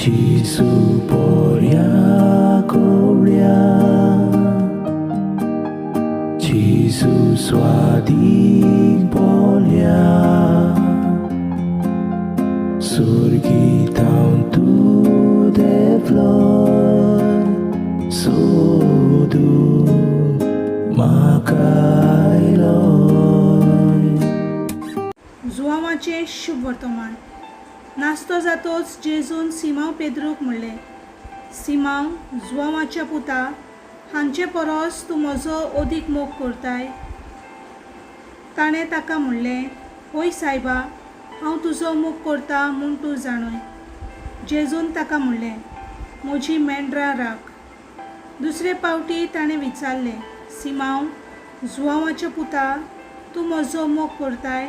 Gesù poria coria, Gesù swadik polia, surgi taun tu devlor, sodu makai loy. जुआवाचे शुभ वर्तमान. नास्तो जातोच जेजून सिमांव पेद्रूक म्हणलें, सिमांव, जुआवाच्या पुता, हांचे परस तूं म्हजो अदीक मोग करताय. ताणें ताका म्हणलें, होय सायबा, हांव तुजो मोग करता म्हूण तूं जाणय. जेजून ताका म्हणलें, म्हजी मेंढरां राख. दुसरे फावटी ताणें विचारलें, सिमांव, जुआवाच्या पुता, तूं म्हजो मोग करताय.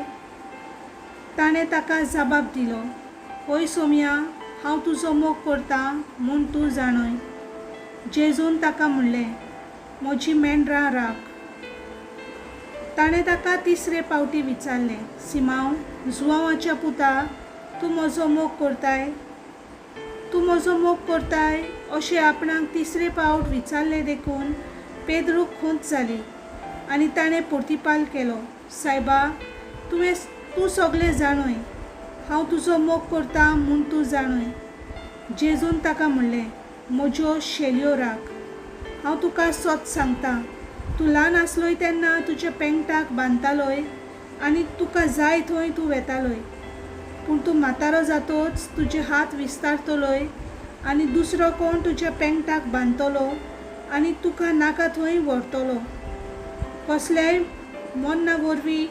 ताणें ताका जबाब दिलो, होय सोम्या, हांव तुजो मोग करता म्हूण तूं जाणय. जेजून ताका म्हणलें, म्हजी मेंढरां राख. ताणें ताका तिसरे फावटी विचारलें, सिमांव, जुआवाच्या पुता, तूं म्हजो मोग करताय. तूं म्हजो मोग करताय अशें आपणाक तिसरे फावट विचारलें देखून पेद्रूक खोंत जाली आनी ताणें प्रतिपाल केलो, सायबा, तूं सगळें जाणय. हांव तुजो मोग करता म्हूण तूं जाणय. जेजून ताका म्हणलें, म्हज्यो शेळयो राख. हांव तुका सत सांगता, तूं ल्हान आसलोय तेन्ना तुज्या पेंगटाक बांदतालोय आनी तुका जाय थंय तूं वेतालोय. पूण तूं म्हातारो जातोच तुजे हात विस्तारतलोय आनी दुसरो कोण तुज्या पेंगटाक बांदतलो आनी तुका नाका थंय व्हरतलो. कसल्याय मन्ना वरवीं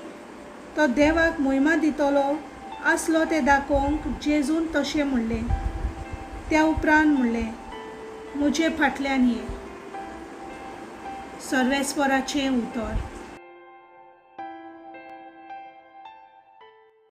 तो देवाक महिमा दितलो आसलो तें दाखोवंक जेजून तशें म्हणलें. त्या उपरांत म्हणलें, म्हजे फाटल्यान ये. सर्वेस्पराचें उतर.